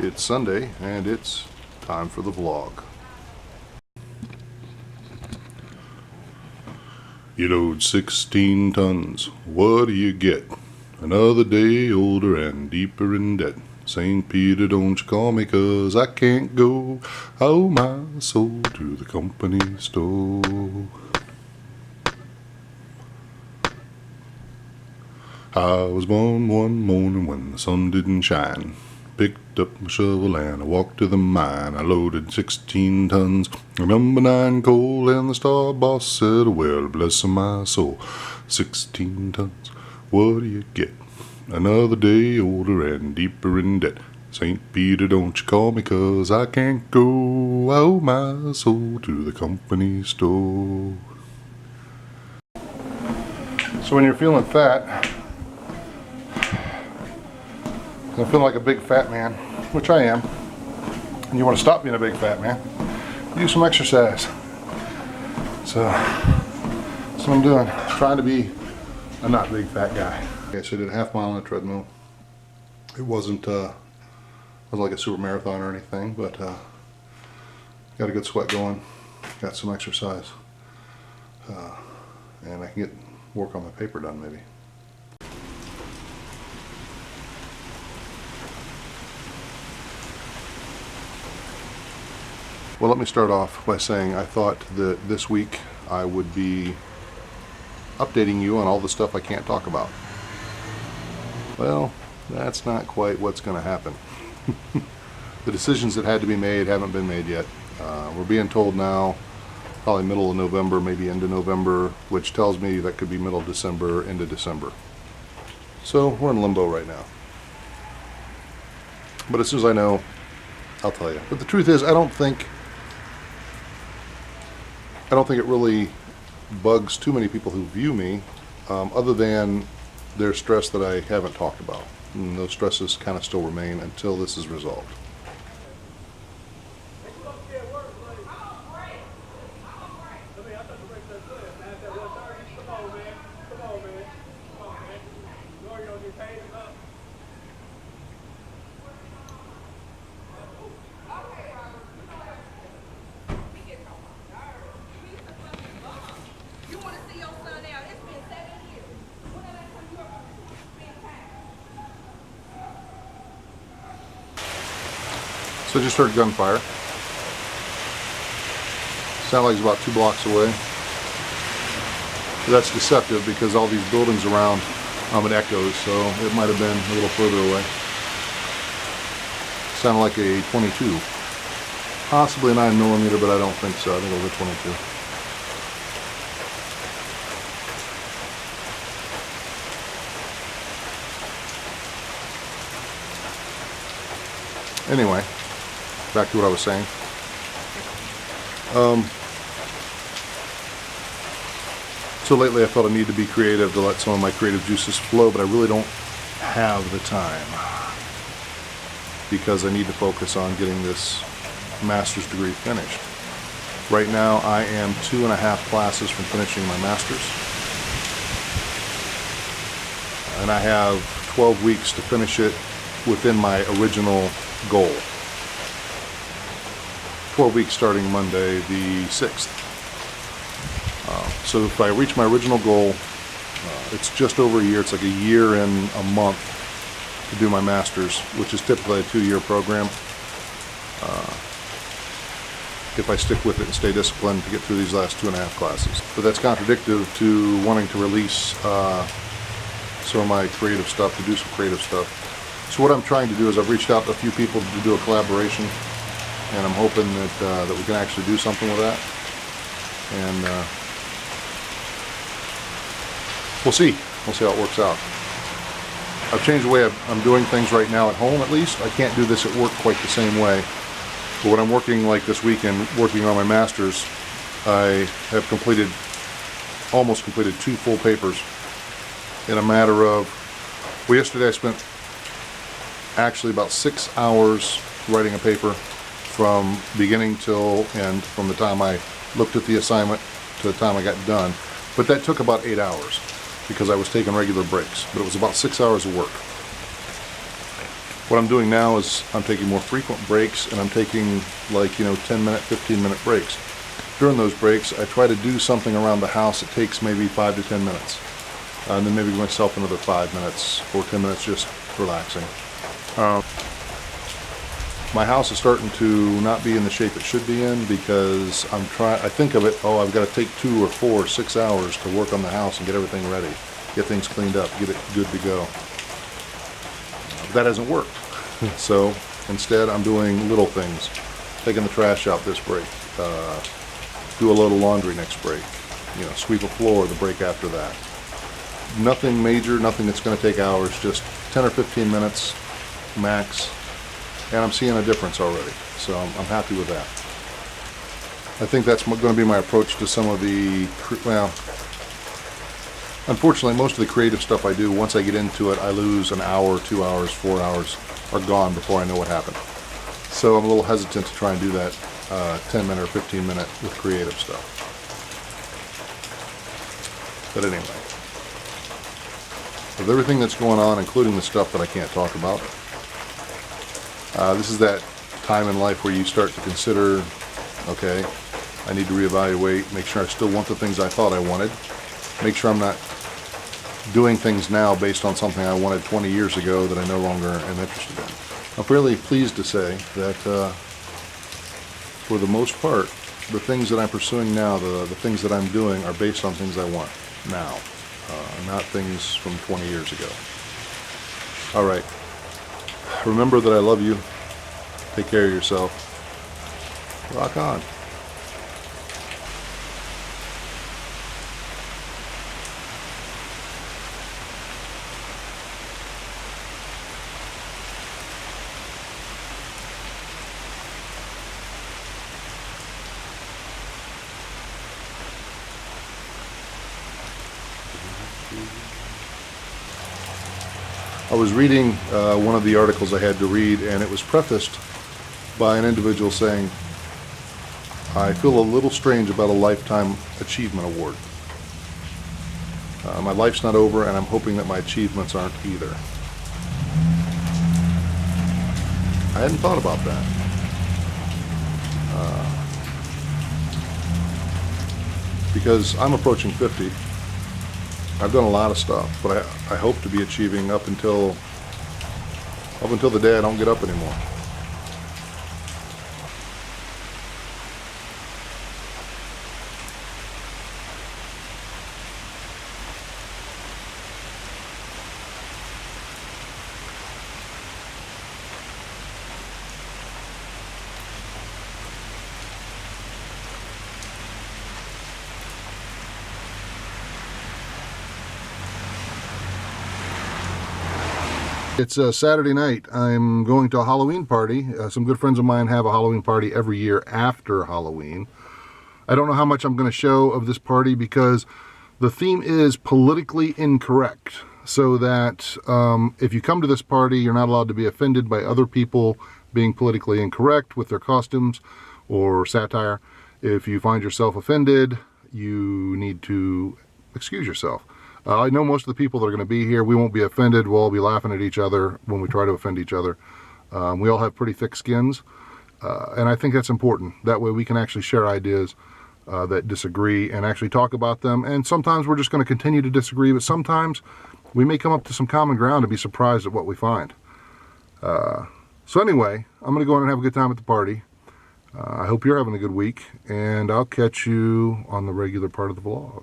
It's Sunday and it's time for the vlog. You load 16 tons, what do you get? Another day older and deeper in debt. St. Peter, don't you call me 'cause I can't go. Oh my soul, to the company store. I was born one morning when the sun didn't shine. Picked up my shovel and I walked to the mine. I loaded 16 tons, number 9 coal, and the star boss said, well, bless my soul, 16 tons, what do you get? Another day older and deeper in debt. St. Peter, don't you call me 'cause I can't go. Oh my soul, to the company store. So when you're feeling fat, I'm feeling like a big fat man, which I am, and you want to stop being a big fat man, do some exercise. So that's what I'm doing, trying to be a not big fat guy. Okay, so I did a half mile on a treadmill. It wasn't like a super marathon or anything, but got a good sweat going, got some exercise, and I can get work on my paper done maybe. Well, let me start off by saying I thought that this week I would be updating you on all the stuff I can't talk about. Well, that's not quite what's going to happen. The decisions that had to be made haven't been made yet. We're being told now probably middle of November, maybe end of November, which tells me that could be middle of December, end of December. So we're in limbo right now. But as soon as I know, I'll tell you. But the truth is, I don't think it really bugs too many people who view me, other than their stress that I haven't talked about. And those stresses kind of still remain until this is resolved. So I just heard gunfire. Sound like it's about 2 blocks away. But that's deceptive because all these buildings around, it echoes, so it might have been a little further away. Sounded like a 22. Possibly a 9mm, but I don't think so. I think it was a 22. Anyway, back to what I was saying. So lately I felt a need to be creative, to let some of my creative juices flow, but I really don't have the time because I need to focus on getting this master's degree finished. Right now I am 2.5 classes from finishing my master's, and I have 12 weeks to finish it within my original goal. 12 weeks starting Monday the 6th. So if I reach my original goal, it's just over a year. It's like a year and a month to do my master's, which is typically a 2-year program. If I stick with it and stay disciplined to get through these last 2.5 classes. But that's contradictory to wanting to release some of my creative stuff, to do some creative stuff. So what I'm trying to do is I've reached out to a few people to do a collaboration, and I'm hoping that we can actually do something with that. And we'll see how it works out. I've changed the way I'm doing things right now at home, at least. I can't do this at work quite the same way. But when I'm working like this weekend, working on my master's, I have almost completed 2 full papers in a matter of, well, yesterday I spent actually about 6 hours writing a paper from beginning till end, from the time I looked at the assignment to the time I got done. But that took about 8 hours because I was taking regular breaks. But it was about 6 hours of work. What I'm doing now is I'm taking more frequent breaks, and I'm taking like, 10-minute, 15-minute breaks. During those breaks, I try to do something around the house that takes maybe 5 to 10 minutes. And then maybe give myself another 5 minutes or 10 minutes just relaxing. My house is starting to not be in the shape it should be in because I think of it, I've got to take 2 or 4 or 6 hours to work on the house and get everything ready, get things cleaned up, get it good to go. That hasn't worked. So instead I'm doing little things, taking the trash out this break, do a load of laundry next break, sweep a floor the break after that. Nothing major, nothing that's going to take hours, just 10 or 15 minutes max, and I'm seeing a difference already, so I'm happy with that. I think that's going to be my approach to some of the, unfortunately most of the creative stuff I do, once I get into it, I lose an hour, 2 hours, 4 hours are gone before I know what happened. So I'm a little hesitant to try and do that 10-minute or 15-minute with creative stuff. But anyway, with everything that's going on, including the stuff that I can't talk about, this is that time in life where you start to consider, okay, I need to reevaluate, make sure I still want the things I thought I wanted, make sure I'm not doing things now based on something I wanted 20 years ago that I no longer am interested in. I'm fairly pleased to say that for the most part, the things that I'm pursuing now, the things that I'm doing are based on things I want now, not things from 20 years ago. All right. Remember that I love you. Take care of yourself. Rock on. I was reading one of the articles I had to read, and it was prefaced by an individual saying, I feel a little strange about a Lifetime Achievement Award. My life's not over, and I'm hoping that my achievements aren't either. I hadn't thought about that. Because I'm approaching 50. I've done a lot of stuff, but I hope to be achieving up until the day I don't get up anymore. It's Saturday night. I'm going to a Halloween party. Some good friends of mine have a Halloween party every year after Halloween. I don't know how much I'm going to show of this party because the theme is politically incorrect. So that if you come to this party, you're not allowed to be offended by other people being politically incorrect with their costumes or satire. If you find yourself offended, you need to excuse yourself. I know most of the people that are going to be here, we won't be offended. We'll all be laughing at each other when we try to offend each other. We all have pretty thick skins, and I think that's important. That way we can actually share ideas that disagree and actually talk about them. And sometimes we're just going to continue to disagree, but sometimes we may come up to some common ground and be surprised at what we find. So anyway, I'm going to go in and have a good time at the party. I hope you're having a good week, and I'll catch you on the regular part of the vlog.